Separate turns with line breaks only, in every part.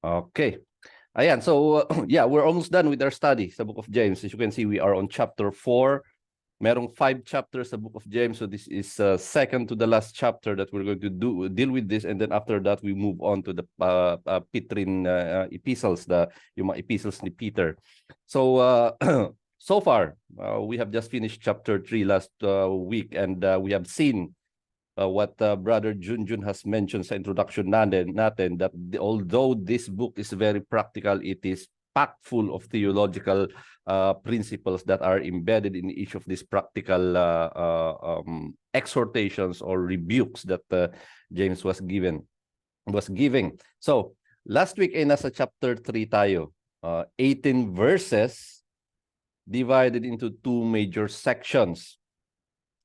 Okay. Ayan, so yeah, we're almost done with our study sa Book of James. As you can see, we are on chapter 4. Merong 5 chapters sa Book of James, so this is second to the last chapter that we're going to deal with this, and then after that we move on to the Petrine epistles, yung mga epistles ni Peter. So so far we have just finished chapter 3 last week, and we have seen what Brother Junjun has mentioned sa introduction natin that although this book is very practical, it is packed full of theological principles that are embedded in each of these practical exhortations or rebukes that James was giving. So last week ay nasa chapter 3 tayo. 18 verses divided into 2 major sections.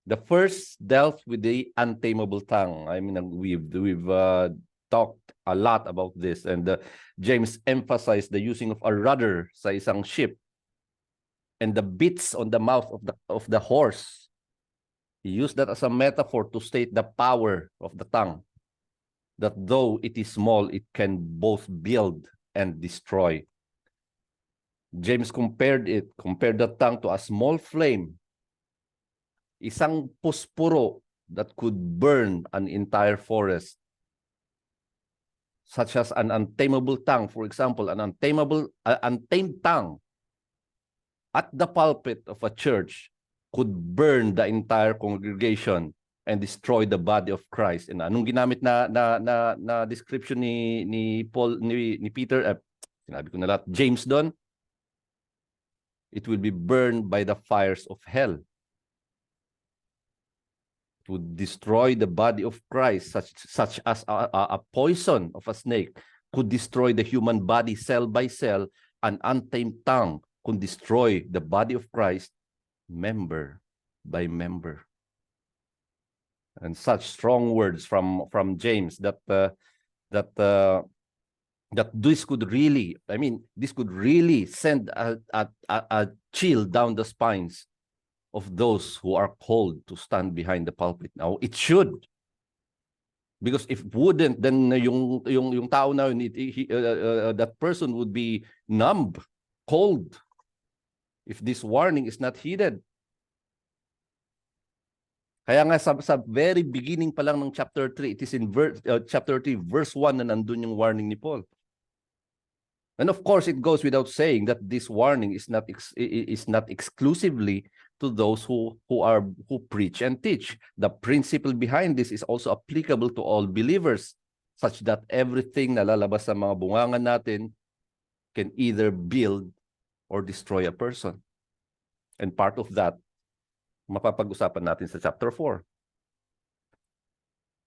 The first dealt with the untamable tongue. I mean, we've talked a lot about this, and James emphasized the using of a rudder sa isang ship and the bits on the mouth of the horse. He used that as a metaphor to state the power of the tongue, that though it is small, it can both build and destroy. James compared the tongue to a small flame, isang puspuro that could burn an entire forest, such as an untamable tongue. For example, an untamed tongue at the pulpit of a church could burn the entire congregation and destroy the body of Christ. And anong ginamit na description ni Paul, ni Peter, sinabi ko na lahat, James doon? It will be burned by the fires of hell. To destroy the body of Christ, such as a poison of a snake could destroy the human body cell by cell. An untamed tongue could destroy the body of Christ member by member. And such strong words from James that this could really, this could really send a chill down the spines of those who are called to stand behind the pulpit. Now, it should. Because if it wouldn't, then yung tao na that person would be numb, cold, if this warning is not heeded. Kaya nga sa very beginning pa lang ng chapter 3, it is in chapter 3, verse 1 na nandun yung warning ni Paul. And of course, it goes without saying that this warning is not exclusively to those who preach and teach. The principle behind this is also applicable to all believers, such that everything na lalabas sa mga bungangan natin can either build or destroy a person. And part of that, mapapag-usapan natin sa chapter 4.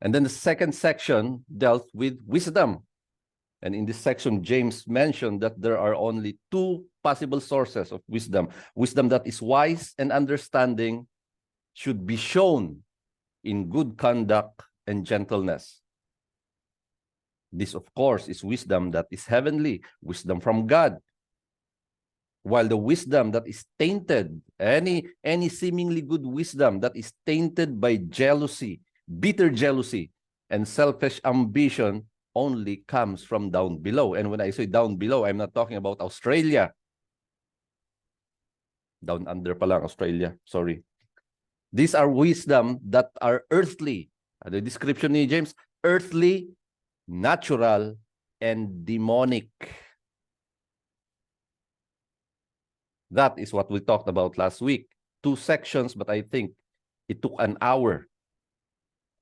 And then the second section dealt with wisdom. And in this section, James mentioned that there are only 2 possible sources of wisdom. Wisdom that is wise and understanding should be shown in good conduct and gentleness. This, of course, is wisdom that is heavenly, wisdom from God. While the wisdom that is tainted, any seemingly good wisdom that is tainted by jealousy, bitter jealousy, and selfish ambition only comes from down below. And when I say down below, I'm not talking about Australia. Down under pa lang, Australia. Sorry. These are wisdom that are earthly. The description ni James, earthly, natural, and demonic. That is what we talked about last week. 2 sections, but I think it took an hour,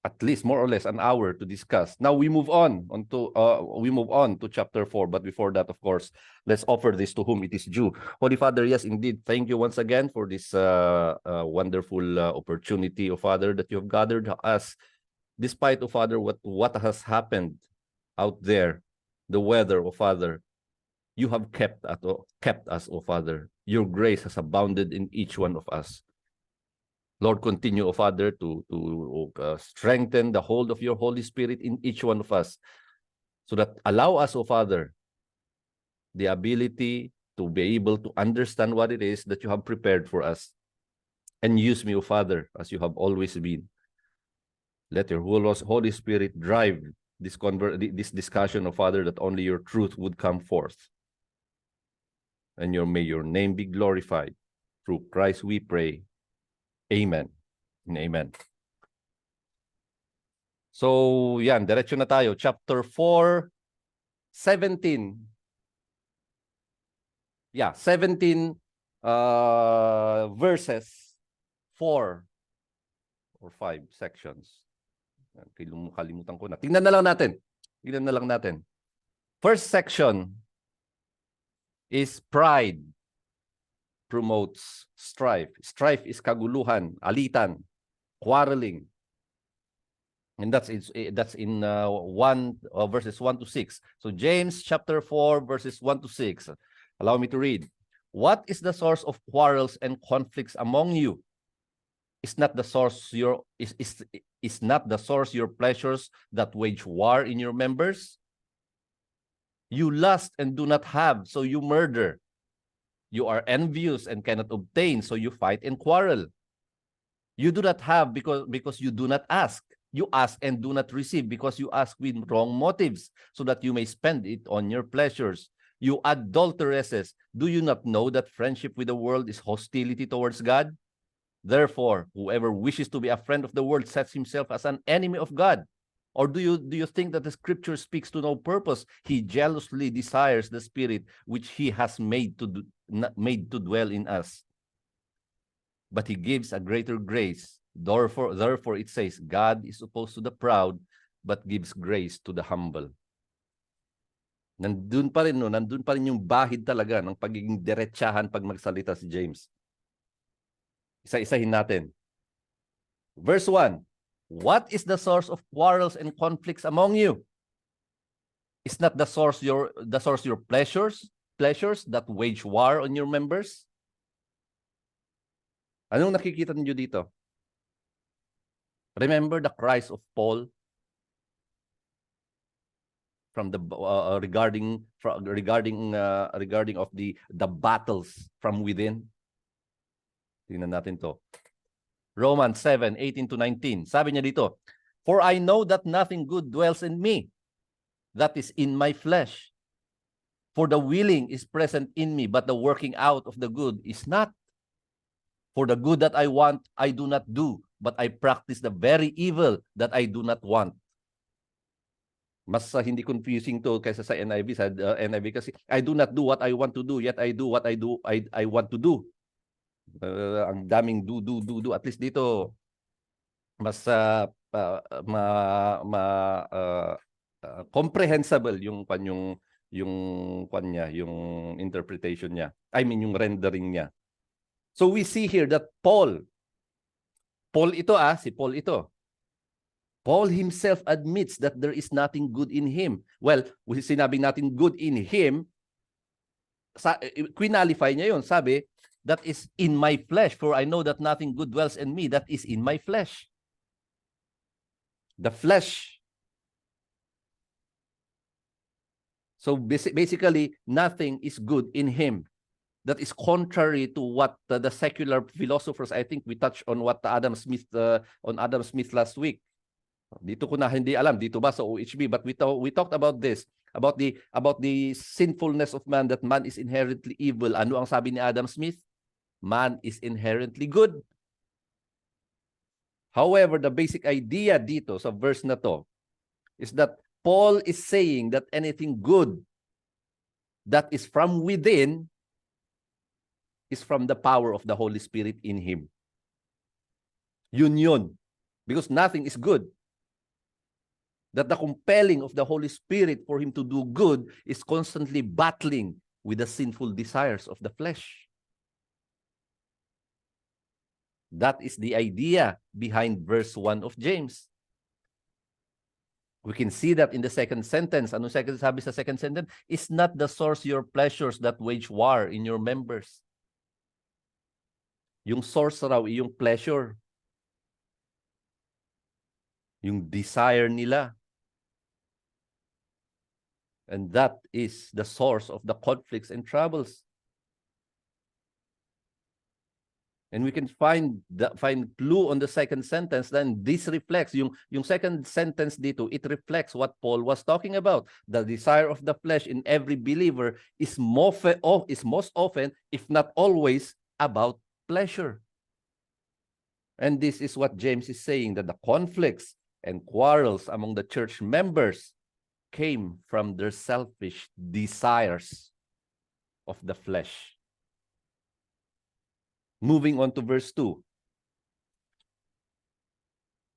at least more or less an hour, to discuss. Now we move on to chapter 4. But before that, of course, let's offer this to whom it is due. Holy Father, yes, indeed, thank you once again for this wonderful opportunity, O Father, that you have gathered us, despite, O Father, what has happened out there, the weather, O Father. You have kept us, O Father. Your grace has abounded in each one of us. Lord, continue, O Father, to strengthen the hold of your Holy Spirit in each one of us, so that allow us, O Father, the ability to be able to understand what it is that you have prepared for us. And use me, O Father, as you have always been. Let your Holy Spirit drive this discussion, oh Father, that only your truth would come forth. And may your name be glorified. Through Christ we pray. Amen and amen. So, yan, diretso na tayo. Chapter 4, 17. Yeah, 17 verses, 4 or 5 sections. Kalimutan ko na. Tingnan na lang natin. First section is pride promotes strife. Strife is kaguluhan, alitan, quarreling. And that's in verses 1 to 6. So James chapter 4 verses 1 to 6. Allow me to read. What is the source of quarrels and conflicts among you? Is not the source your pleasures that wage war in your members? You lust and do not have, so you murder. You are envious and cannot obtain, so you fight and quarrel. You do not have because you do not ask. You ask and do not receive because you ask with wrong motives, so that you may spend it on your pleasures. You adulteresses, do you not know that friendship with the world is hostility towards God? Therefore, whoever wishes to be a friend of the world sets himself as an enemy of God. Or do you think that the scripture speaks to no purpose? He jealously desires the spirit which he has made to dwell in us. But he gives a greater grace. Therefore it says, God is opposed to the proud, but gives grace to the humble. Nandun pa rin yung bahid talaga ng pagiging diretsahan pag magsalita si James. Isa-isahin natin. Verse 1. What is the source of quarrels and conflicts among you? Is not the source your pleasures that wage war on your members? Anong nakikita niyo dito? Remember the cries of Paul from the regarding of the battles from within. Tingnan natin to. Romans 7:18-19. Sabi niya dito, for I know that nothing good dwells in me, that is in my flesh. For the willing is present in me, but the working out of the good is not. For the good that I want, I do not do, but I practice the very evil that I do not want. Mas hindi confusing to kaysa sa NIV. Sa NIV kasi, I do not do what I want to do, yet I do what I want to do. Ang daming do. At least dito, mas comprehensible yung interpretation niya. I mean, yung rendering niya. So we see here that Paul himself admits that there is nothing good in him. Well, sinabing natin good in him, quinalify niya yun. Sabi, that is in my flesh, for I know that nothing good dwells in me, that is in my flesh. The flesh. So basically, nothing is good in him. That is contrary to what the secular philosophers, I think we touched on what Adam Smith last week. Dito ko na hindi alam, dito ba sa OHB, but we talked about this, about the sinfulness of man, that man is inherently evil. Ano ang sabi ni Adam Smith? Man is inherently good. However, the basic idea dito sa verse na to is that Paul is saying that anything good that is from within is from the power of the Holy Spirit in him. Yun. Because nothing is good. That the compelling of the Holy Spirit for him to do good is constantly battling with the sinful desires of the flesh. That is the idea behind verse 1 of James. We can see that in the second sentence. Ano sabi sa second sentence? Is not the source your pleasures that wage war in your members. Yung source raw, yung pleasure. Yung desire nila. And that is the source of the conflicts and troubles. And we can find clue on the second sentence. Then this reflects, yung second sentence dito, it reflects what Paul was talking about. The desire of the flesh in every believer is most often, if not always, about pleasure. And this is what James is saying, that the conflicts and quarrels among the church members came from their selfish desires of the flesh. Moving on to verse 2.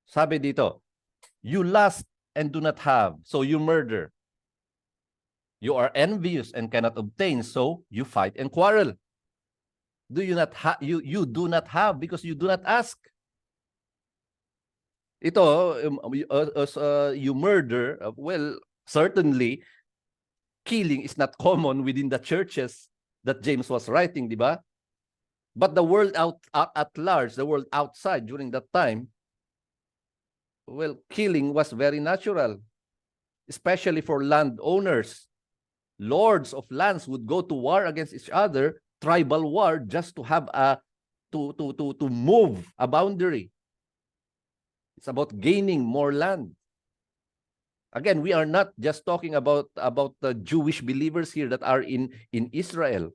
Sabi dito, you lust and do not have, so you murder. You are envious and cannot obtain, so you fight and quarrel. Do you not have? You do not have because you do not ask. Ito, you murder, well, certainly, killing is not common within the churches that James was writing, di ba? But the world at large, the world outside during that time, well, killing was very natural, especially for landowners. Lords of lands would go to war against each other, tribal war, just to have to move a boundary. It's about gaining more land. Again, we are not just talking about the Jewish believers here that are in Israel.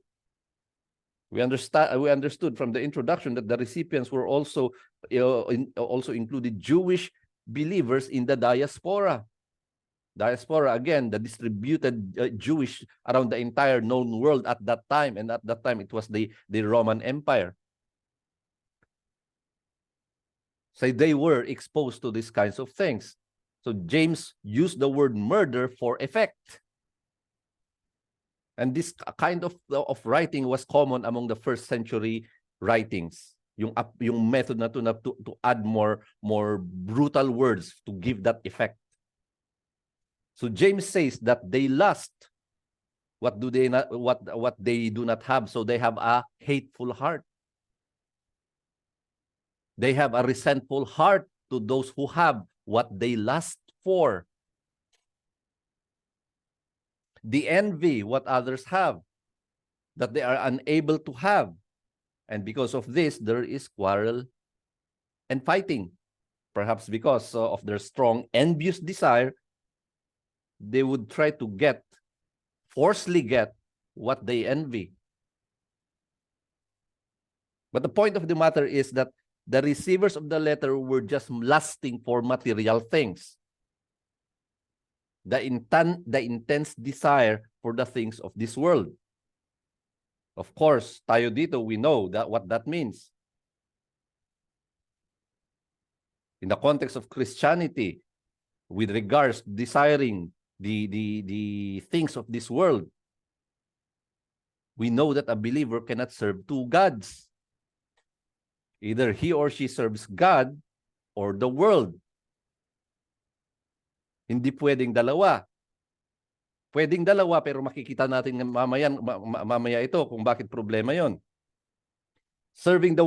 We understood from the introduction that the recipients were also included Jewish believers in the diaspora. Diaspora, again, the distributed Jewish around the entire known world at that time, and at that time it was the Roman Empire. So they were exposed to these kinds of things. So James used the word murder for effect. And this kind of writing was common among the first century writings. Yung method na to add more brutal words to give that effect. So James says that they lust. What they do not have, so they have a hateful heart. They have a resentful heart to those who have what they lust for. The envy what others have, that they are unable to have. And because of this, there is quarrel and fighting. Perhaps because of their strong envious desire, they would try to forcefully get what they envy. But the point of the matter is that the receivers of the letter were just lusting for material things. The intense desire for the things of this world. Of course, tayo dito, we know that what that means. In the context of Christianity, with regards to desiring the things of this world, we know that a believer cannot serve two gods. Either he or she serves God or the world. Hindi pwedeng dalawa. Pwedeng dalawa, pero makikita natin mamaya ito kung bakit problema yon. Serving the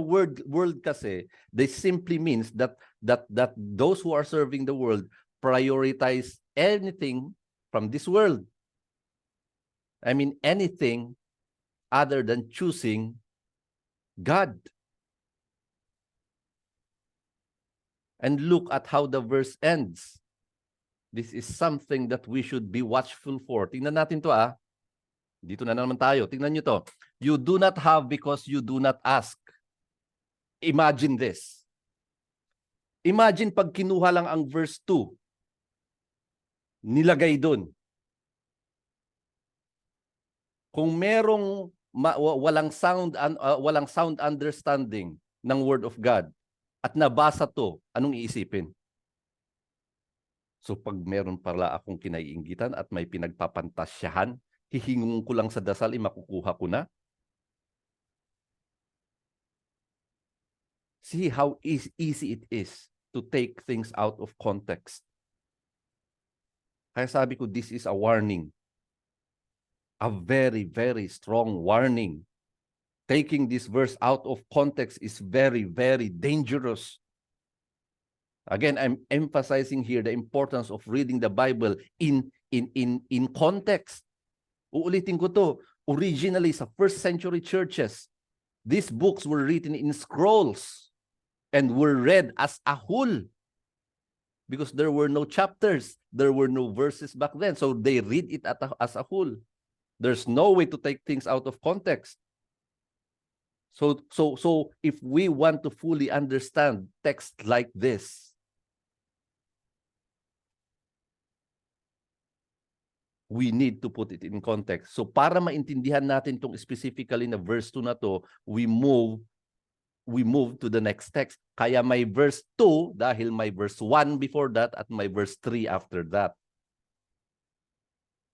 world kasi, they simply means that those who are serving the world prioritize anything from this world. I mean anything other than choosing God. And look at how the verse ends. This is something that we should be watchful for. Tingnan natin to Dito na naman tayo. Tingnan nyo to. You do not have because you do not ask. Imagine this. Imagine pag kinuha lang ang verse 2. Nilagay dun. Kung merong walang sound understanding ng Word of God at nabasa to, anong iisipin? So pag meron pala akong kinaiinggitan at may pinagpapantasyahan, hihingung ko lang sa dasal, makukuha ko na. See how easy it is to take things out of context. Kaya sabi ko, this is a warning. A very, very strong warning. Taking this verse out of context is very, very dangerous. Again, I'm emphasizing here the importance of reading the Bible in context. Uulitin ko to. Originally, sa first century churches, these books were written in scrolls and were read as a whole because there were no chapters, there were no verses back then. So they read it as a whole. There's no way to take things out of context. So if we want to fully understand text like this, we need to put it in context. So para maintindihan natin itong specifically na verse 2 na to, we move to the next text. Kaya may verse 2 dahil may verse 1 before that at may verse 3 after that.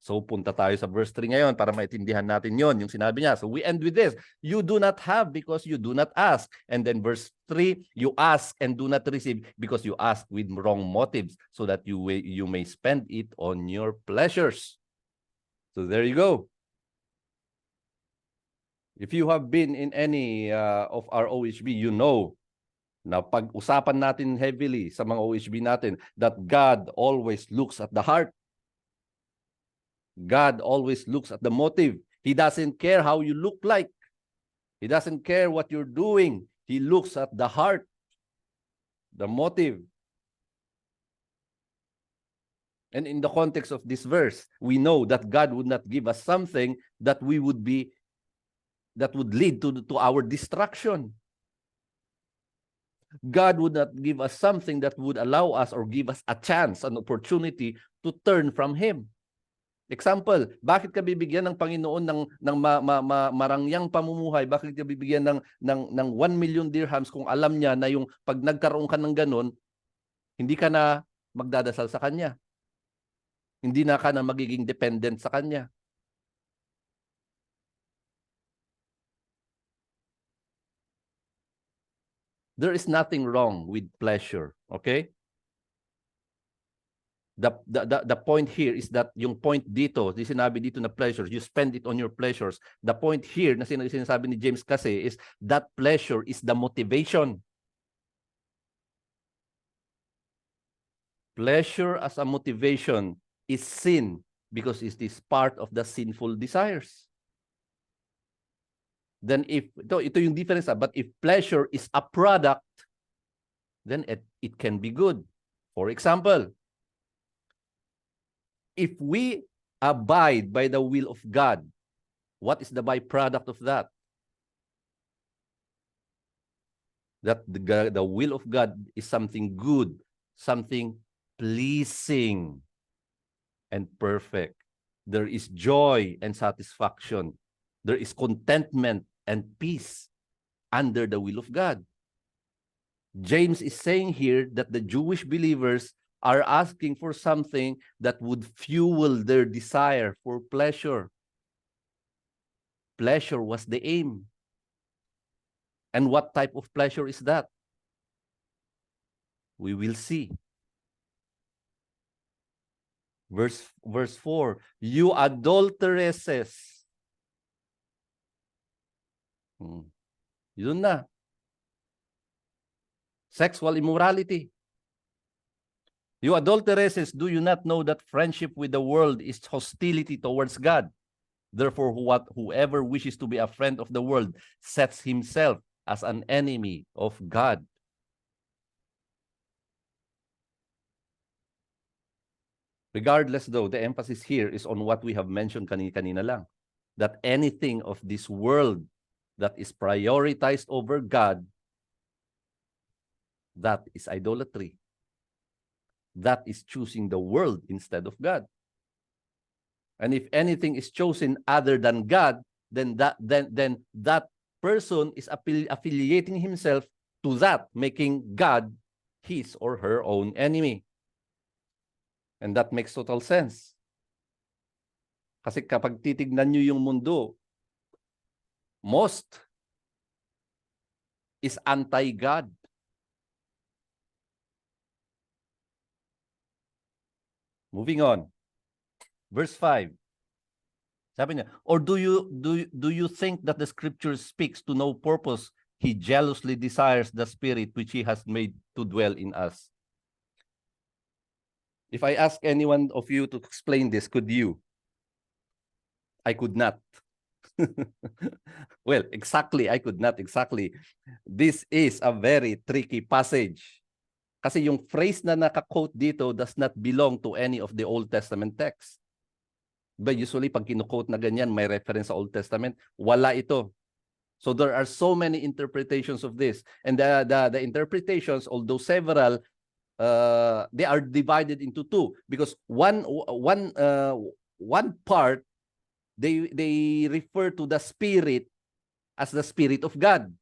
So punta tayo sa verse 3 ngayon para maintindihan natin yon yung sinabi niya. So we end with this. You do not have because you do not ask. And then verse 3, you ask and do not receive because you ask with wrong motives so that you may spend it on your pleasures. So there you go. If you have been in any of our OHB, you know na pag-usapan natin heavily sa mga OHB natin that God always looks at the heart. God always looks at the motive. He doesn't care how you look like. He doesn't care what you're doing. He looks at the heart, the motive. And in the context of this verse, we know that God would not give us something that would lead to our destruction. God would not give us something that would allow us or give us a chance, an opportunity to turn from Him. Example, bakit ka bibigyan ng Panginoon ng marangyang pamumuhay? Bakit ka bibigyan ng 1 million dirhams kung alam niya na yung pag nagkaroon ka ng ganun, hindi ka na magdadasal sa Kanya. Hindi na ka na magiging dependent sa Kanya. There is nothing wrong with pleasure, okay? The point here is that yung point dito, sinabi dito na pleasures, you spend it on your pleasures. The point here na sinasabi ni James kasi is that pleasure is the motivation. Pleasure as a motivation is sin because it is part of the sinful desires. Then if, ito yung difference, but if pleasure is a product, then it can be good. For example, if we abide by the will of God, what is the byproduct of that? That the will of God is something good, something pleasing and perfect. There is joy and satisfaction. There is contentment and peace under the will of God. James is saying here that the Jewish believers are asking for something that would fuel their desire for pleasure. Pleasure was the aim. And what type of pleasure is that? We will see. Verse 4, you adulteresses. Yun na. Sexual immorality. You adulteresses, do you not know that friendship with the world is hostility towards God? Therefore, whoever wishes to be a friend of the world sets himself as an enemy of God. Regardless though, the emphasis here is on what we have mentioned kanina lang. That anything of this world that is prioritized over God, that is idolatry. That is choosing the world instead of God. And if anything is chosen other than God, then that person is affiliating himself to that, making God his or her own enemy. And that makes total sense. Kasi kapag titignan nyo yung mundo, most is anti-God. Moving on. Verse 5. Sabi niya, or do you think that the scripture speaks to no purpose? He jealously desires the spirit which he has made to dwell in us. If I ask anyone of you to explain this, could you? I could not. Well, exactly. I could not exactly. This is a very tricky passage. Kasi yung phrase na naka-quote dito does not belong to any of the Old Testament texts. But usually, pag kinu-quote na ganyan, may reference sa Old Testament. Wala ito. So there are so many interpretations of this. And the interpretations, although several, they are divided into two. Because one part, they refer to the Spirit as the Spirit of God.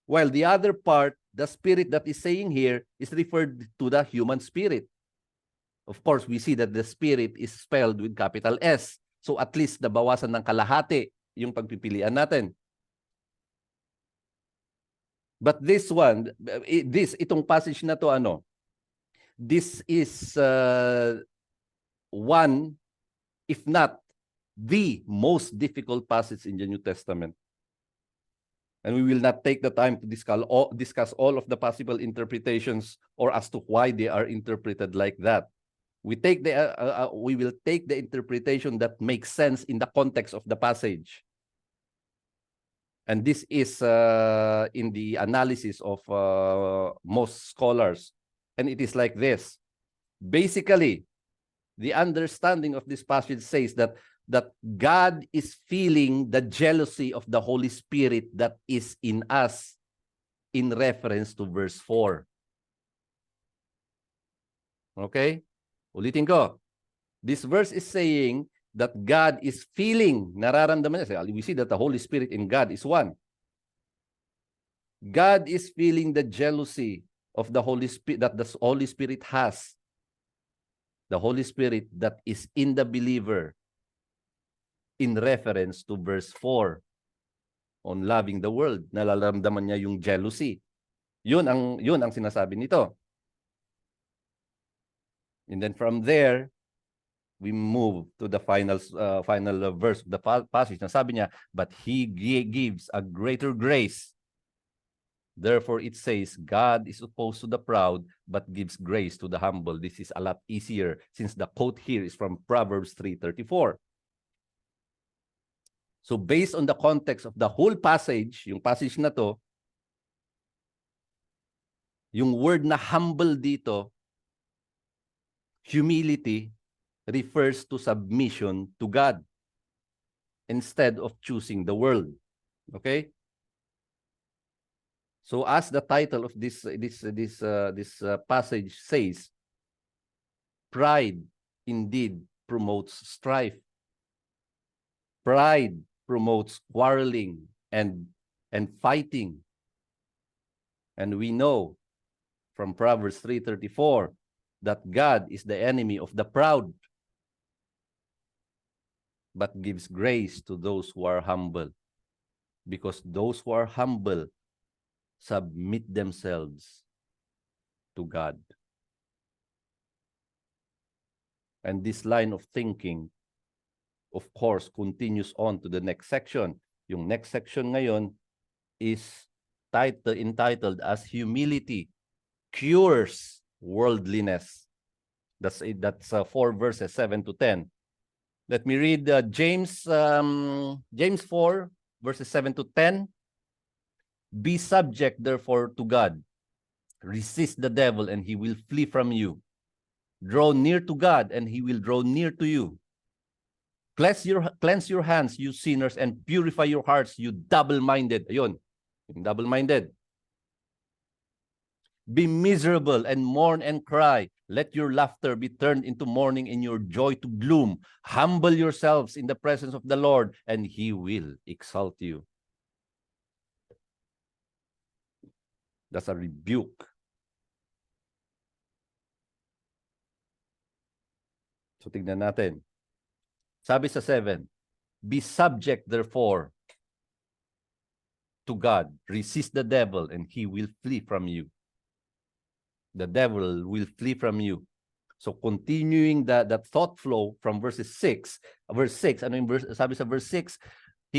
While the other part, the spirit that is saying here is referred to the human spirit. Of course, we see that the spirit is spelled with capital S. So at least nabawasan ng kalahati yung pagpipilian natin. But this one, itong passage na to, this is one, if not the most difficult passage in the New Testament. And we will not take the time to discuss all of the possible interpretations or as to why they are interpreted like that. We will take the interpretation that makes sense in the context of the passage. And this is in the analysis of most scholars. And it is like this. Basically, the understanding of this passage says that God is feeling the jealousy of the Holy Spirit that is in us in reference to verse 4. Okay? Ulitin ko. This verse is saying that God is feeling, nararamdaman niya. We see that the Holy Spirit in God is one. God is feeling the jealousy of the Holy Spirit that the Holy Spirit has. The Holy Spirit that is in the believer in reference to verse 4 on loving the world. Nalaramdaman niya yung jealousy. Yun ang sinasabi nito. And then from there, we move to the final verse of the passage. Nasabi niya, but he gives a greater grace. Therefore, it says, God is opposed to the proud, but gives grace to the humble. This is a lot easier since the quote here is from Proverbs 3:34. So based on the context of the whole passage, yung passage na to, yung word na humble dito, humility, refers to submission to God instead of choosing the world. Okay? So as the title of this passage says, pride indeed promotes strife. Pride promotes quarreling and fighting. And we know from Proverbs 3:34 that God is the enemy of the proud, but gives grace to those who are humble. Because those who are humble submit themselves to God. And this line of thinking, of course, continues on to the next section. Yung next section ngayon is entitled as Humility Cures Worldliness. That's 4 verses 7 to 10. Let me read James 4 verses 7 to 10. Be subject, therefore, to God. Resist the devil, and he will flee from you. Draw near to God, and he will draw near to you. Cleanse your hands, you sinners, and purify your hearts, you double-minded. Ayun, double-minded. Be miserable and mourn and cry. Let your laughter be turned into mourning and your joy to gloom. Humble yourselves in the presence of the Lord, and he will exalt you. That's a rebuke. So tignan natin. Sabi sa 7, be subject therefore to God. Resist the devil and he will flee from you. The devil will flee from you. So continuing that thought flow from verse 6, sabi sa verse 6,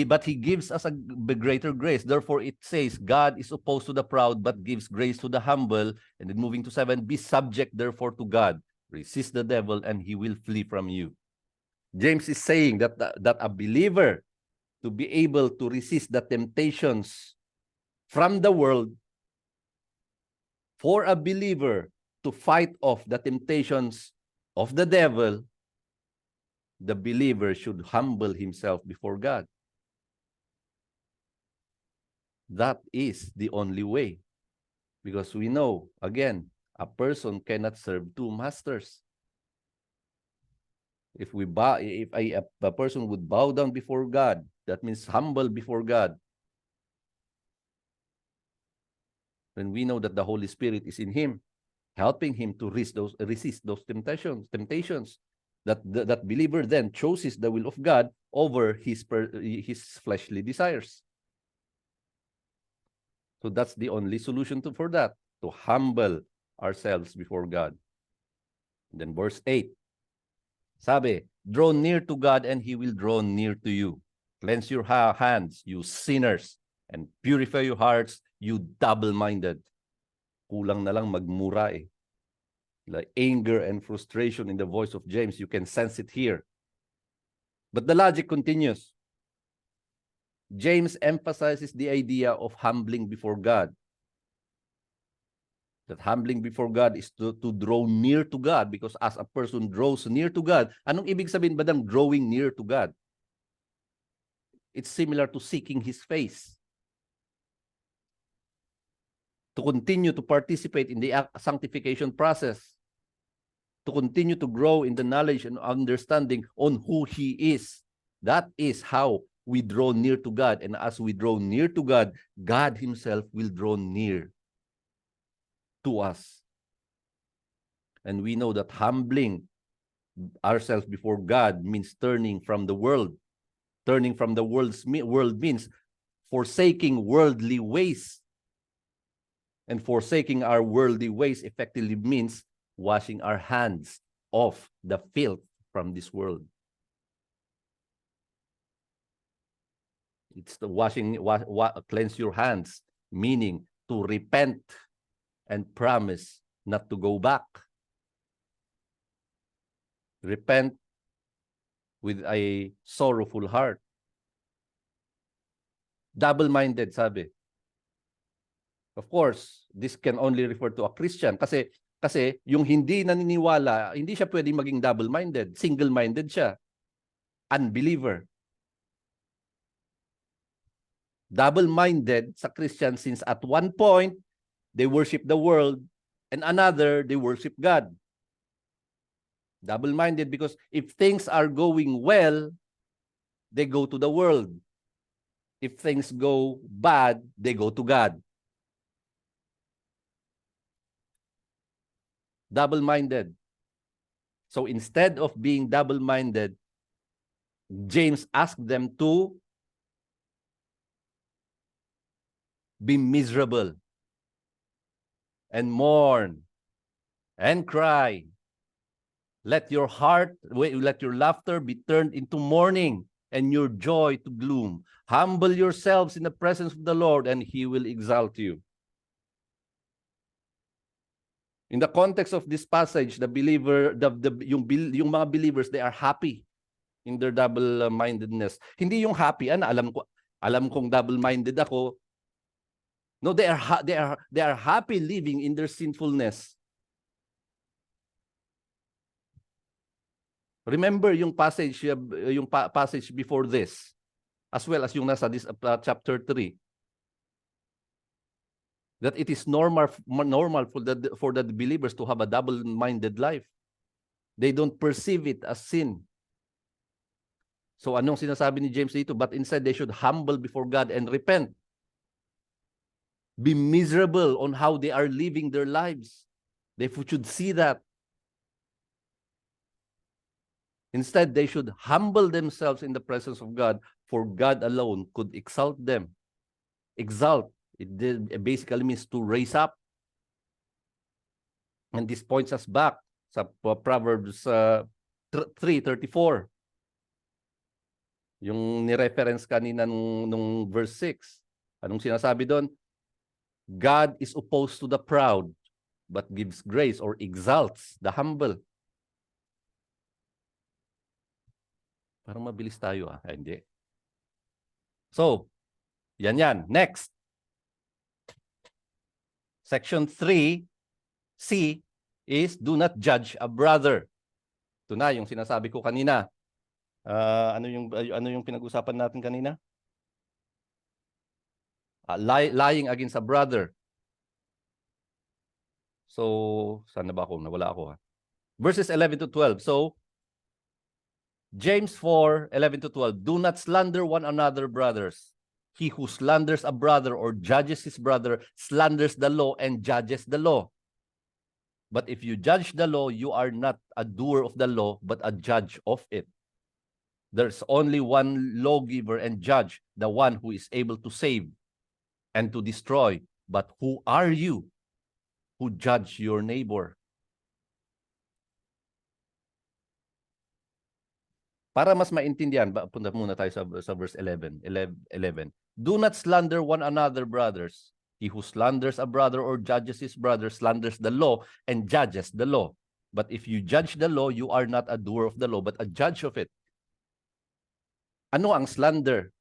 but he gives us a greater grace. Therefore it says, God is opposed to the proud, but gives grace to the humble. And then moving to 7, be subject therefore to God. Resist the devil and he will flee from you. James is saying that a believer to be able to resist the temptations from the world, for a believer to fight off the temptations of the devil, the believer should humble himself before God. That is the only way. Because we know, again, a person cannot serve two masters. If a person would bow down before God, that means humble before God, then we know that the Holy Spirit is in him, helping him to resist those temptations. That believer then chooses the will of God over his fleshly desires. So that's the only solution for that, to humble ourselves before God. And then verse 8, sabi, draw near to God and He will draw near to you. Cleanse your hands, you sinners, and purify your hearts, you double-minded. Kulang na lang magmura eh. Like anger and frustration in the voice of James, you can sense it here. But the logic continues. James emphasizes the idea of humbling before God. That humbling before God is to draw near to God, because as a person draws near to God, anong ibig sabihin ba ng drawing near to God? It's similar to seeking His face. To continue to participate in the sanctification process. To continue to grow in the knowledge and understanding on who He is. That is how we draw near to God. And as we draw near to God, God Himself will draw near to us. And we know that humbling ourselves before God means turning from the world. Turning from the world means forsaking worldly ways. And forsaking our worldly ways effectively means washing our hands off the filth from this world. It's the cleanse your hands, meaning to repent and promise not to go back. Repent with a sorrowful heart. Double-minded, sabi. Of course, this can only refer to a Christian kasi yung hindi naniniwala, hindi siya pwedeng maging double-minded. Single-minded siya. Unbeliever. Double-minded sa Christian since at one point, they worship the world, and another, they worship God. Double-minded because if things are going well, they go to the world. If things go bad, they go to God. Double-minded. So instead of being double-minded, James asked them to be miserable and mourn and cry. Let your laughter be turned into mourning and your joy to gloom. Humble yourselves in the presence of the Lord and He will exalt you. In the context of this passage, the believer, yung mga believers, they are happy in their double-mindedness. Hindi yung happy, alam kong double-minded ako. No, they are happy living in their sinfulness. Remember yung passage before this, as well as yung nasa this chapter 3. That it is normal for the believers to have a double-minded life. They don't perceive it as sin. So anong sinasabi ni James dito? But instead, they should humble before God and repent. Be miserable on how they are living their lives. They should see that. Instead, they should humble themselves in the presence of God, for God alone could exalt them. Exalt. It basically means to raise up. And this points us back sa Proverbs 3:34. Yung ni-reference kanina nung verse 6. Anong sinasabi doon? God is opposed to the proud, but gives grace or exalts the humble. Parang mabilis tayo. Hindi. So, yan. Next. Section 3C is do not judge a brother. Ito na yung sinasabi ko kanina. Ano yung pinag-usapan natin kanina? Lying against a brother. So, saan na ba ako? Nawala ako ha. Verses 11 to 12. So, James 4:11 to 12. Do not slander one another, brothers. He who slanders a brother or judges his brother slanders the law and judges the law. But if you judge the law, you are not a doer of the law, but a judge of it. There's only one lawgiver and judge, the one who is able to save and to destroy. But who are you who judge your neighbor? Para mas maintindihan, punta muna tayo sa verse 11. Do not slander one another, brothers. He who slanders a brother or judges his brother slanders the law and judges the law. But if you judge the law, you are not a doer of the law, but a judge of it. Ano ang slander?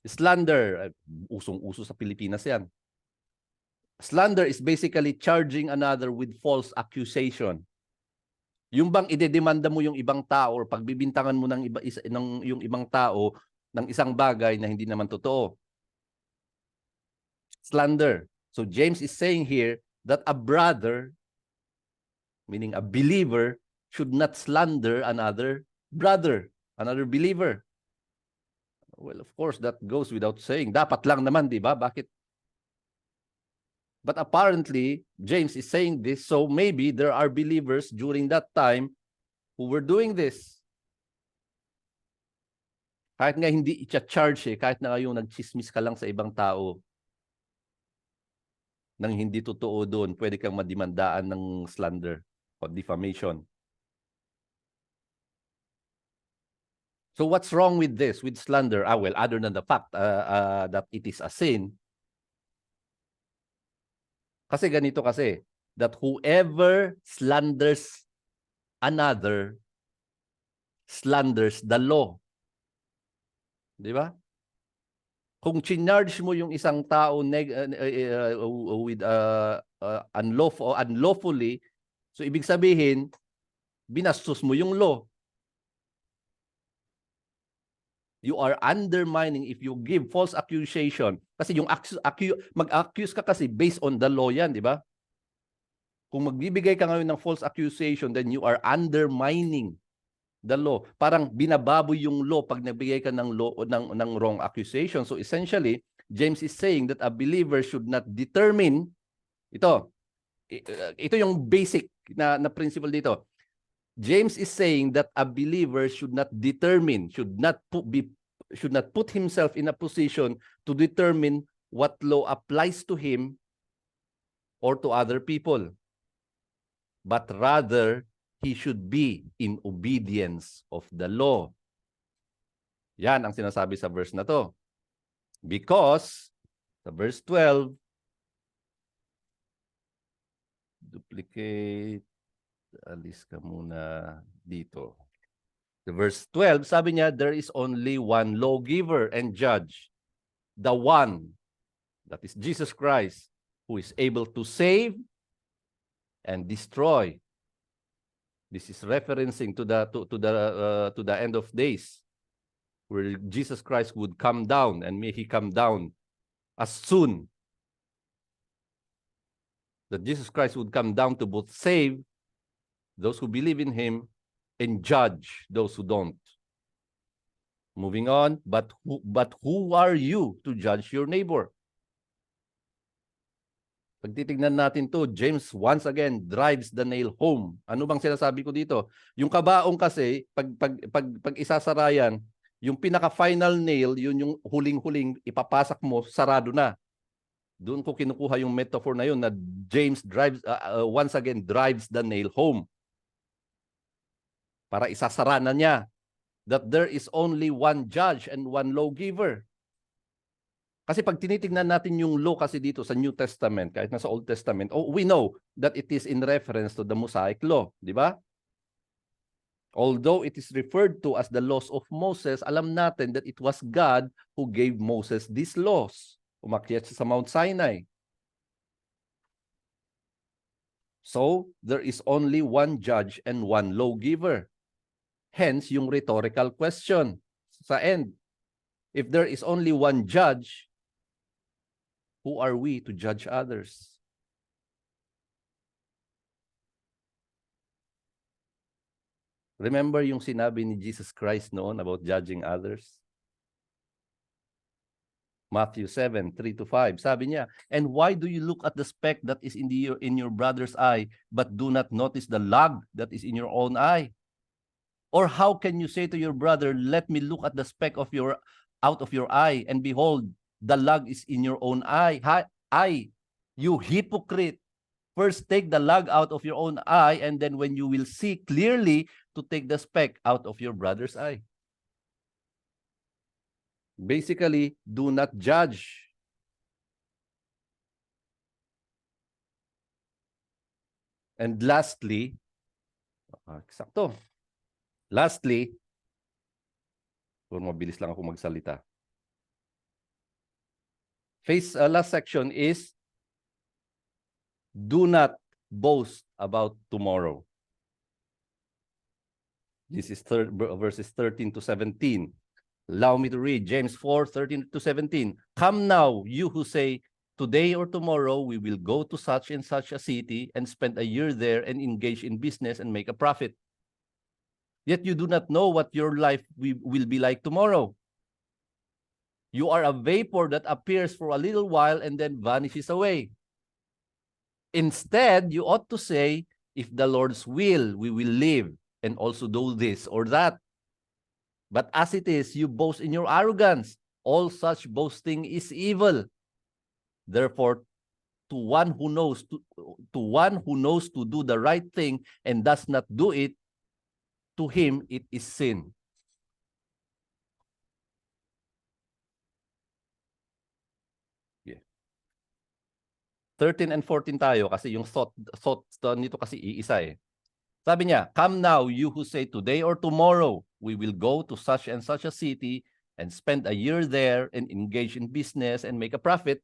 Slander, usong-uso sa Pilipinas yan. Slander is basically charging another with false accusation. Yung bang idedemanda mo yung ibang tao or pagbibintangan mo yung ibang tao ng isang bagay na hindi naman totoo. Slander. So James is saying here that a brother, meaning a believer, should not slander another brother, another believer. Well, of course, that goes without saying. Dapat lang naman, di ba? Bakit? But apparently, James is saying this, so maybe there are believers during that time who were doing this. Kahit nga hindi i-charge kahit na yung nagchismis ka lang sa ibang tao nang hindi totoo doon, pwede kang madimandaan ng slander o defamation. So what's wrong with this, with slander? Well, other than the fact that it is a sin, kasi ganito kasi, that whoever slanders another slanders the law. Di ba? Kung chinarge mo yung isang tao with unlawfully, so ibig sabihin, binastos mo yung law. You are undermining if you give false accusation. Kasi yung mag-accuse ka kasi based on the law yan, di ba? Kung magbibigay ka ngayon ng false accusation, then you are undermining the law. Parang binababoy yung law pag nagbigay ka ng wrong accusation. So essentially, James is saying that a believer should not determine, ito yung basic na principle dito. James is saying that a believer should not determine, should not put himself in a position to determine what law applies to him or to other people. But rather, he should be in obedience of the law. Yan ang sinasabi sa verse na to. Because, sa verse 12, duplicate, alis ka muna dito. The verse 12, sabi niya, there is only one lawgiver and judge. The one, that is Jesus Christ, who is able to save and destroy. This is referencing to the end of days, where Jesus Christ would come down, and may he come down as soon. That Jesus Christ would come down to both save those who believe in him and judge those who don't. Moving on, but who are you to judge your neighbor? Pag titignan natin to, James once again drives the nail home. Ano bang sinasabi ko dito? Yung kabaong kasi, pag isasarayan, yung pinaka-final nail, yun yung huling-huling ipapasak mo, sarado na. Doon ko kinukuha yung metaphor na yun na James once again drives the nail home. Para isasara na niya that there is only one judge and one lawgiver. Kasi pag tinitingnan natin yung law kasi dito sa New Testament, kahit na sa Old Testament, we know that it is in reference to the Mosaic law, di ba? Although it is referred to as the laws of Moses, alam natin that it was God who gave Moses these laws. Umakyat siya sa Mount Sinai. So, there is only one judge and one lawgiver. Hence, yung rhetorical question sa end. If there is only one judge, who are we to judge others? Remember yung sinabi ni Jesus Christ noon about judging others? Matthew 7:3-5. Sabi niya, and why do you look at the speck that is in your brother's eye, but do not notice the log that is in your own eye? Or how can you say to your brother, let me look at the speck of out of your eye, and behold, the log is in your own eye? You hypocrite. First take the log out of your own eye, and then when you will see clearly, to take the speck out of your brother's eye. Basically, do not judge. And lastly, eksakto. Lastly, kung mabilis lang ako magsalita. Last section is, do not boast about tomorrow. This is verses 13-17. Allow me to read James 4:13-17. Come now, you who say, today or tomorrow we will go to such and such a city and spend a year there and engage in business and make a profit. Yet you do not know what your life will be like tomorrow. You are a vapor that appears for a little while and then vanishes away. Instead, you ought to say, if the Lord's will, we will live and also do this or that. But as it is, you boast in your arrogance. All such boasting is evil. Therefore, to one who knows to do the right thing and does not do it, to him it is sin. Yeah. 13 and 14 tayo kasi yung thought nito kasi iisa eh. Sabi niya, come now, you who say today or tomorrow, we will go to such and such a city and spend a year there and engage in business and make a profit.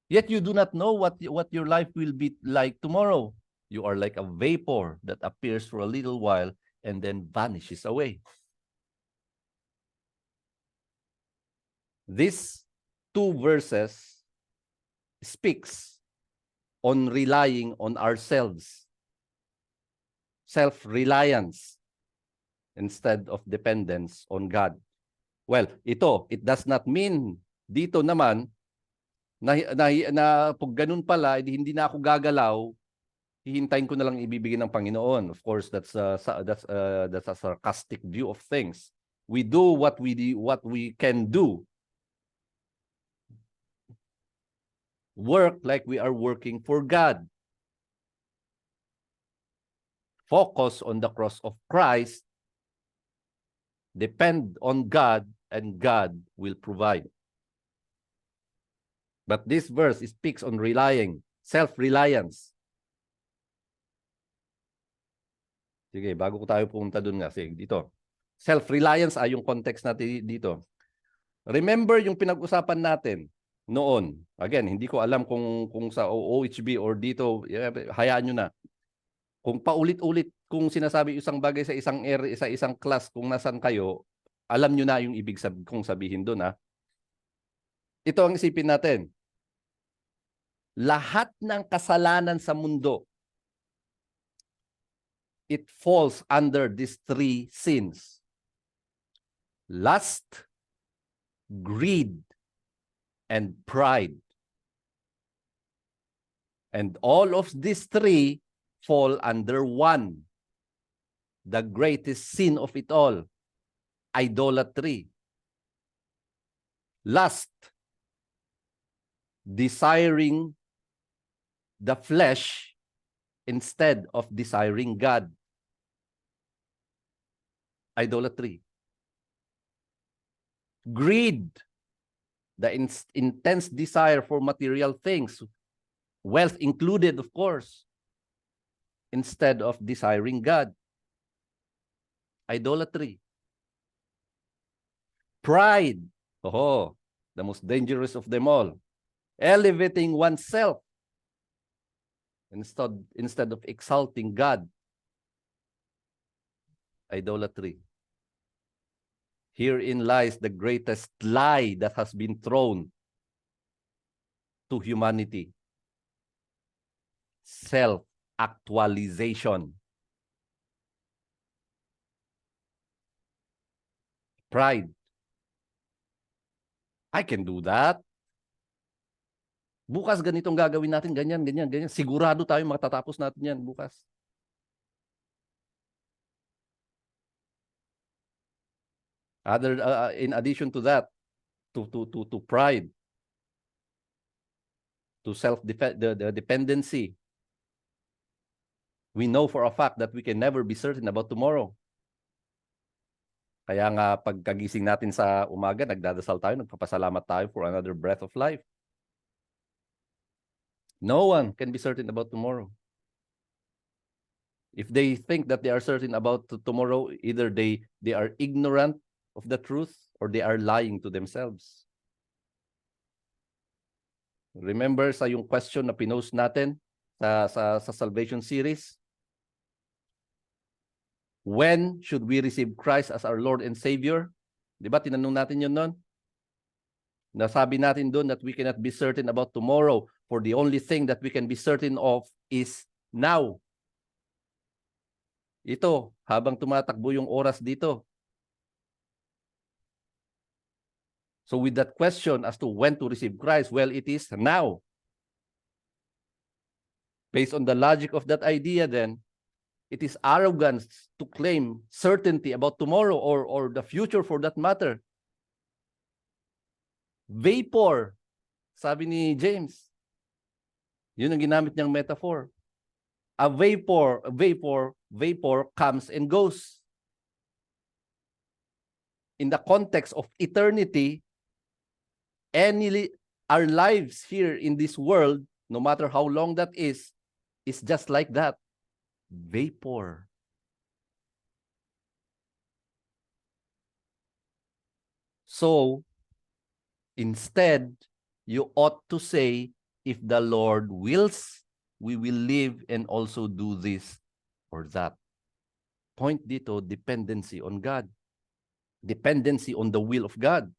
Yet you do not know what your life will be like tomorrow. You are like a vapor that appears for a little while and then vanishes away. These two verses speaks on relying on ourselves. Self-reliance instead of dependence on God. Well, it does not mean dito naman na pag ganun pala, hindi na ako gagalaw, hihintayin ko na lang ibibigay ng Panginoon. Of course, that's a sarcastic view of things. We do what we can do. Work like we are working for God. Focus on the cross of Christ, depend on God, and God will provide. But this verse speaks on relying, self-reliance. Sige, bago ko tayo pumunta dun nga, sige, dito. Self-reliance ay yung context natin dito. Remember yung pinag-usapan natin noon. Again, hindi ko alam kung sa OHB or dito, hayaan nyo na. Kung paulit-ulit kung sinasabi isang bagay sa isang sa isang class kung nasan kayo, alam nyo na yung ibig kong sabihin doon. Ito ang isipin natin. Lahat ng kasalanan sa mundo, it falls under these three sins. Lust, greed, and pride. And all of these three fall under one, the greatest sin of it all, idolatry. Lust, desiring the flesh instead of desiring God. Idolatry. Greed, the intense desire for material things, wealth included, of course, instead of desiring God. Idolatry. Pride. Oh, the most dangerous of them all. Elevating oneself instead of exalting God. Idolatry. Herein lies the greatest lie that has been thrown to humanity. Self-actualization. Pride. I can do that. Bukas ganitong gagawin natin, ganyan, ganyan, ganyan. Sigurado tayo matatapos natin yan bukas. In addition to that, to pride, to the dependency, we know for a fact that we can never be certain about tomorrow. Kaya nga pagkagising natin sa umaga, nagdadasal tayo, nagpapasalamat tayo for another breath of life. No one can be certain about tomorrow. If they think that they are certain about tomorrow, either they are ignorant of the truth or they are lying to themselves. Remember sa yung question na pinost natin sa Salvation Series? When should we receive Christ as our Lord and Savior? Di ba tinanong natin yun nun? Nasabi natin doon that we cannot be certain about tomorrow, for the only thing that we can be certain of is now. Ito, habang tumatakbo yung oras dito. So with that question as to when to receive Christ, well, it is now. Based on the logic of that idea then, it is arrogance to claim certainty about tomorrow or the future for that matter. Vapor, sabi ni James. Yun ang ginamit niyang metaphor. A vapor comes and goes. In the context of eternity, our lives here in this world, no matter how long that is just like that. Vapor. So, instead, you ought to say, if the Lord wills, we will live and also do this or that. Point dito, dependency on God. Dependency on the will of God.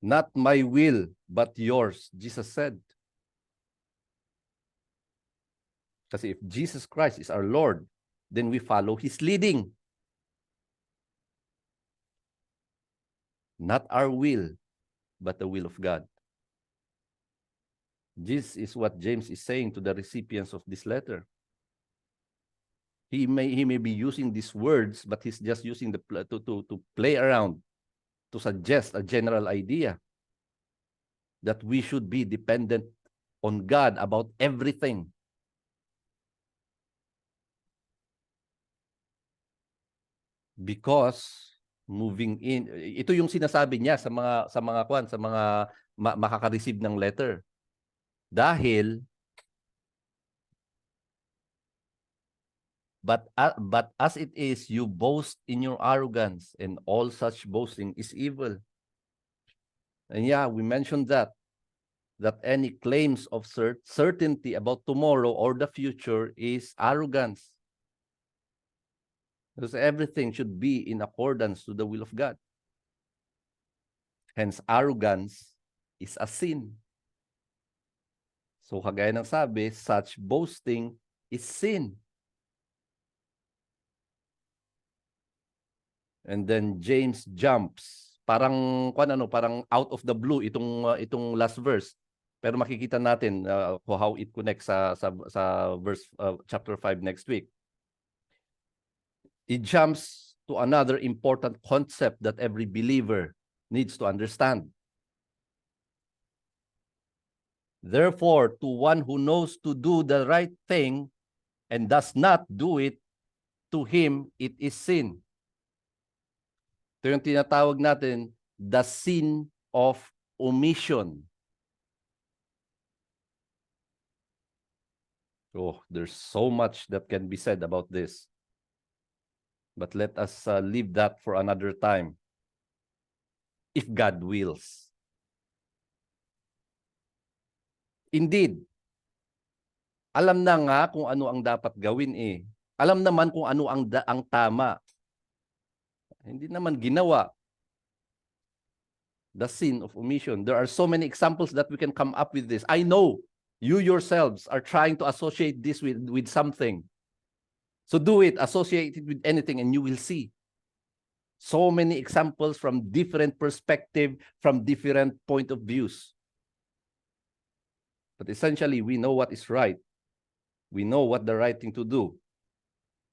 Not my will, but yours, Jesus said. Kasi if Jesus Christ is our Lord, then we follow His leading. Not our will, but the will of God. This is what James is saying to the recipients of this letter. He may be using these words, but he's just using to play around, to suggest a general idea that we should be dependent on God about everything. Because moving in, ito yung sinasabi niya sa mga makaka-receive ng letter. Dahil but as it is, you boast in your arrogance, and all such boasting is evil. And yeah, we mentioned that any claims of certainty about tomorrow or the future is arrogance. Because everything should be in accordance to the will of God. Hence, arrogance is a sin. So, kagaya ng sabi, such boasting is sin. And then James jumps. Parang out of the blue itong last verse. Pero makikita natin how it connects sa verse chapter 5 next week. It jumps to another important concept that every believer needs to understand. Therefore, to one who knows to do the right thing and does not do it, to him it is sin. Ito yung tinatawag natin, the sin of omission. Oh, there's so much that can be said about this. But let us leave that for another time, if God wills. Indeed, alam na nga kung ano ang dapat gawin eh. Alam naman kung ano ang tama. Hindi naman ginawa. The sin of omission. There are so many examples that we can come up with this. I know you yourselves are trying to associate this with something. So do it, associate it with anything, and you will see so many examples from different perspective, from different point of views. But essentially, we know what is right. We know what the right thing to do.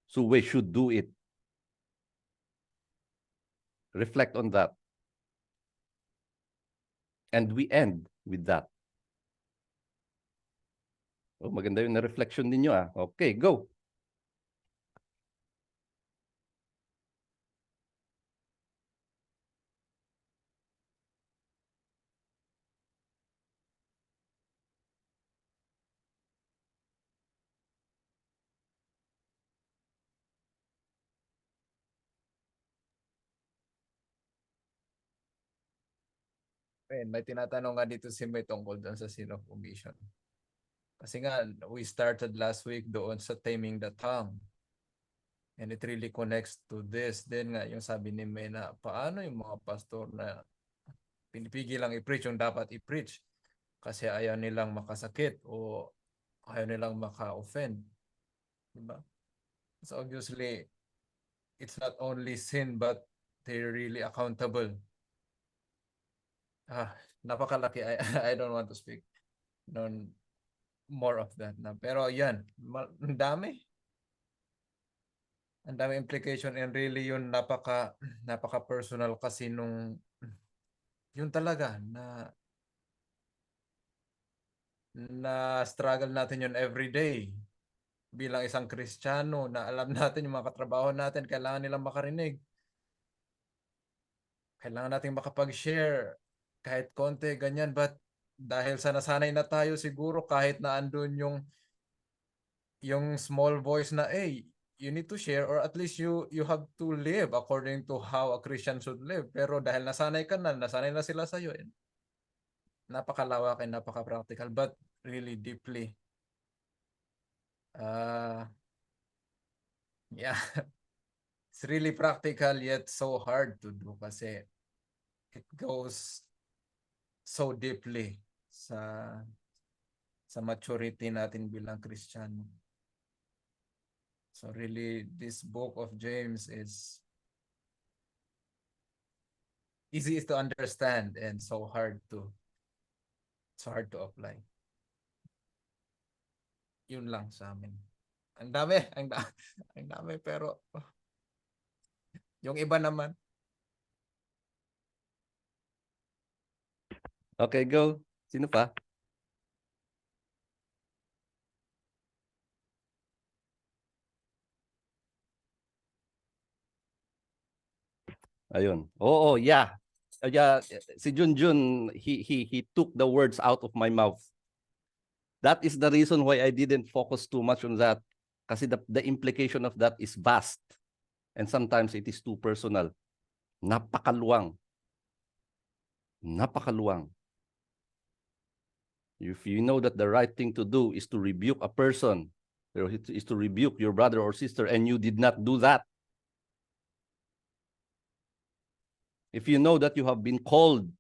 So we should do it. Reflect on that. And we end with that. Oh, maganda yung na-reflection ninyo ah. Okay, go.
May tinatanong nga dito si May tungkol doon sa sin of omission. Kasi nga, we started last week doon sa taming the tongue. And it really connects to this. Then nga, yung sabi ni May na, paano yung mga pastor na pinipigil lang i-preach yung dapat i-preach kasi ayaw nilang makasakit o ayaw nilang maka-offend. Diba? So obviously, it's not only sin but they're really accountable. Napakalaki. I don't want to speak more of that na. Pero yan, ang dami. Ang dami implication and really yun napaka personal kasi nung yun talaga na struggle natin yun every day bilang isang Kristiyano na alam natin yung mga katrabaho natin kailangan nilang makarinig. Kailangan nating makapag-share kahit konti ganyan, but dahil sa nasanay na tayo siguro kahit na andun yung small voice na you need to share or at least you have to live according to how a Christian should live. Pero dahil nasanay na sila sa iyo, napakalawak and napaka-practical but really deeply yeah, it's really practical yet so hard to do kasi it goes so deeply sa maturity natin bilang Kristiyano. So really, this book of James is easy to understand and so hard to apply. Yun lang sa amin. Ang dami pero yung iba naman.
Okay, go. Sino pa? Ayun. Oo, yeah. Yeah, si Junjun, he took the words out of my mouth. That is the reason why I didn't focus too much on that. Kasi the implication of that is vast. And sometimes it is too personal. Napakaluwang. Napakaluwang. If you know that the right thing to do is to rebuke a person, or is to rebuke your brother or sister, and you did not do that, if you know that you have been called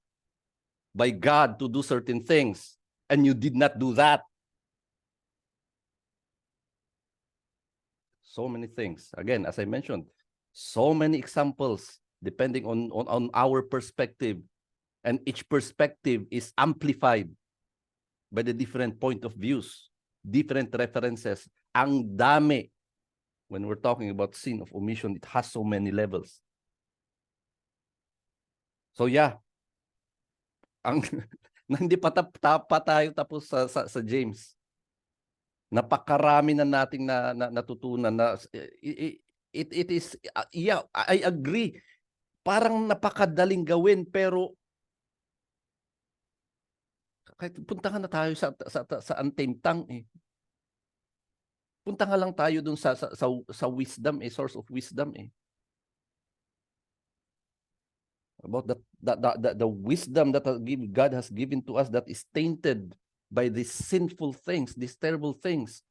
by God to do certain things, and you did not do that, so many things. Again, as I mentioned, so many examples depending on our perspective, and each perspective is amplified by the different point of views, different references. Ang dami. When we're talking about sin of omission, it has so many levels. So yeah, hindi pa tayo tapos sa James. Napakarami na nating natutunan na it is yeah, I agree. Parang napakadaling gawin pero kahit punta nga na tayo sa untamed tongue eh. Punta nga lang tayo dun sa wisdom eh, source of wisdom eh. about the wisdom that God has given to us that is tainted by these sinful things, these terrible things.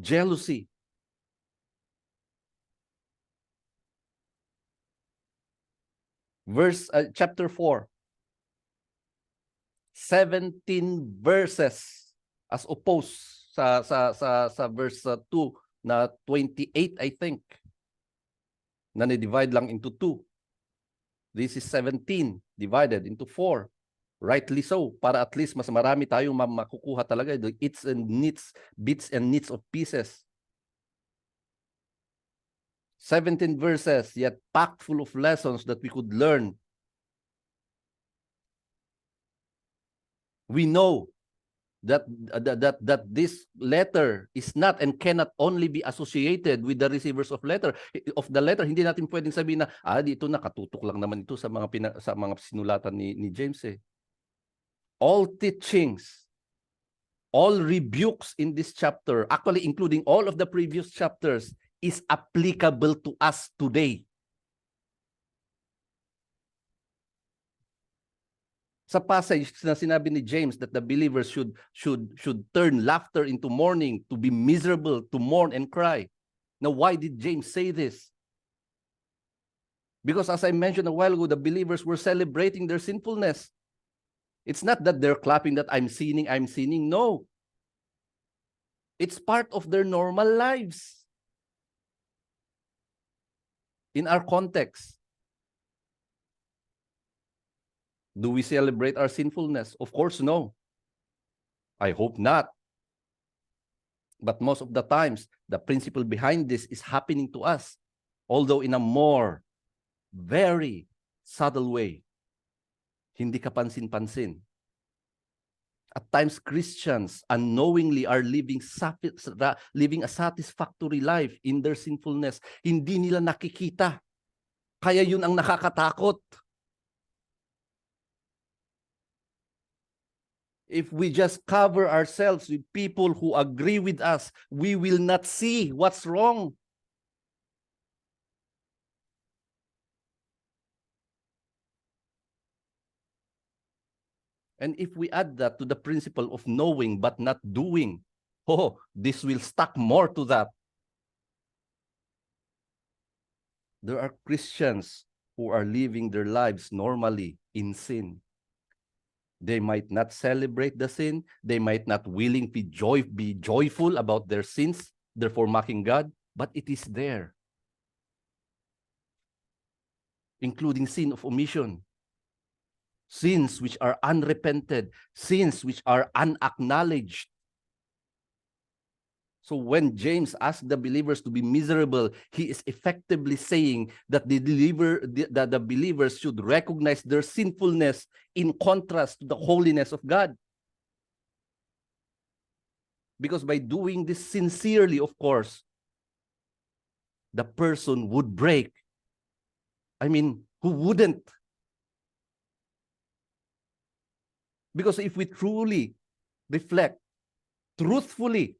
Jealousy. Chapter 4. 17 verses as opposed sa verse 2 na 28, I think, na ni-divide lang into 2. This is 17 divided into 4. Rightly so, para at least mas marami tayong makukuha talaga. It's and needs, bits and needs of pieces. 17 verses, yet packed full of lessons that we could learn. We know that this letter is not and cannot only be associated with the receivers of the letter. Hindi natin pwedeng sabihin na dito nakatutok lang naman ito sa mga sinulatan ni James eh. All teachings, all rebukes in this chapter, actually including all of the previous chapters, is applicable to us today. Sa passage na sinabi ni James that the believers should turn laughter into mourning, to be miserable, to mourn and cry. Now, why did James say this? Because as I mentioned a while ago, the believers were celebrating their sinfulness. It's not that they're clapping that I'm sinning. No. It's part of their normal lives. In our context, do we celebrate our sinfulness? Of course, no. I hope not. But most of the times, the principle behind this is happening to us, although in a more, very subtle way. Hindi kapansin-pansin. At times, Christians unknowingly are living a satisfactory life in their sinfulness. Hindi nila nakikita. Kaya yun ang nakakatakot. If we just cover ourselves with people who agree with us, we will not see what's wrong. And if we add that to the principle of knowing but not doing, this will stack more to that. There are Christians who are living their lives normally in sin. They might not celebrate the sin. They might not willingly be joyful about their sins, therefore mocking God, but it is there. Including sin of omission. Sins which are unrepented, sins which are unacknowledged. So when James asked the believers to be miserable, he is effectively saying that the believers should recognize their sinfulness in contrast to the holiness of God. Because by doing this sincerely, of course, the person would break. I mean, who wouldn't? Because if we truly reflect, truthfully,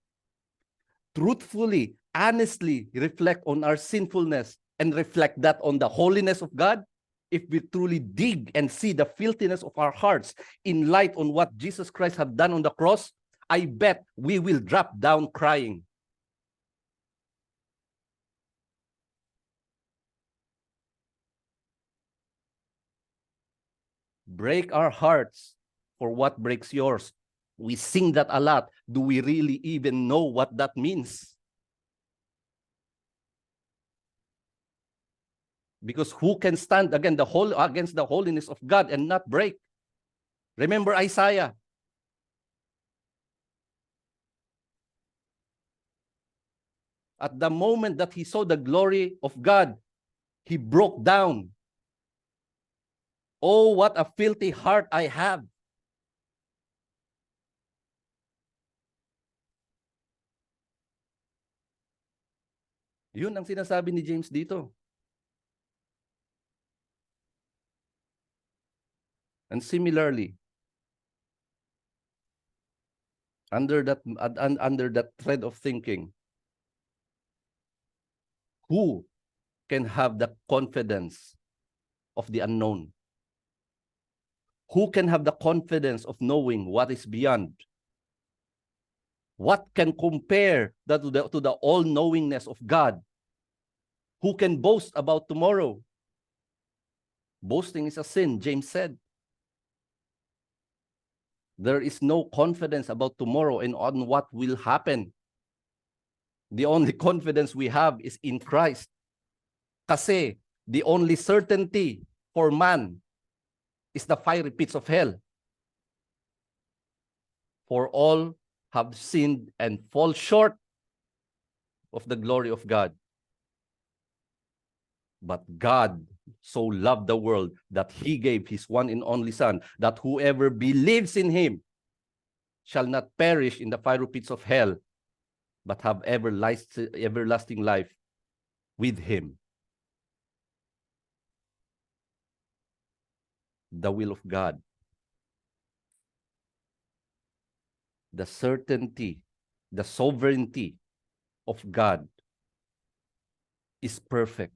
honestly reflect on our sinfulness and reflect that on the holiness of God, if we truly dig and see the filthiness of our hearts in light on what Jesus Christ had done on the cross, I bet we will drop down crying. Break our hearts for what breaks yours. We sing that a lot. Do we really even know what that means? Because who can stand against the holiness of God and not break? Remember Isaiah. At the moment that he saw the glory of God, he broke down. Oh, what a filthy heart I have. Yun ang sinasabi ni James dito. And similarly, under that thread of thinking, who can have the confidence of the unknown? Who can have the confidence of knowing what is beyond? What can compare that to the all-knowingness of God? Who can boast about tomorrow? Boasting is a sin, James said. There is no confidence about tomorrow and on what will happen. The only confidence we have is in Christ. Kasi the only certainty for man is the fiery pits of hell. For all have sinned and fall short of the glory of God. But God so loved the world that he gave his one and only Son, that whoever believes in him shall not perish in the fiery pits of hell, but have everlasting life with him. The will of God, the certainty, the sovereignty of God is perfect.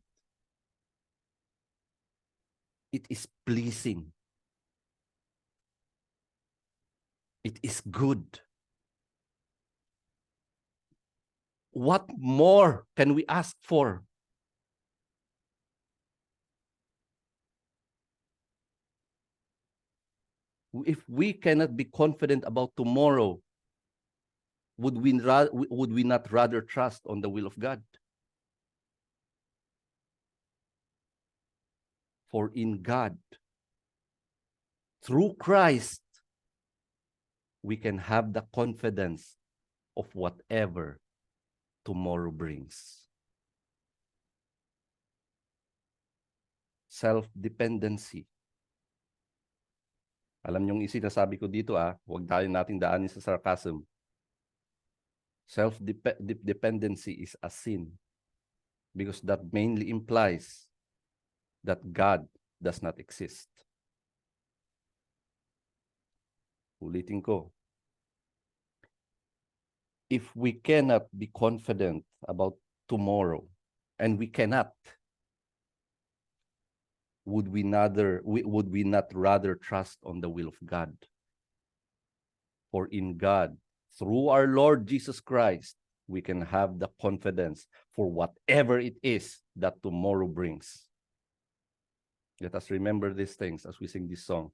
It is pleasing. It is good. What more can we ask for? If we cannot be confident about tomorrow, would we not rather trust on the will of God? For in God, through Christ, we can have the confidence of whatever tomorrow brings. Self-dependency. Alam niyong sinasabi ko dito, huwag tayo nating daanin sa sarcasm. Self-dependency is a sin because that mainly implies that God does not exist. Ulitin ko. If we cannot be confident about tomorrow, and we cannot, would we not rather trust on the will of God? For in God, through our Lord Jesus Christ, we can have the confidence for whatever it is that tomorrow brings. Let us remember these things as we sing this song.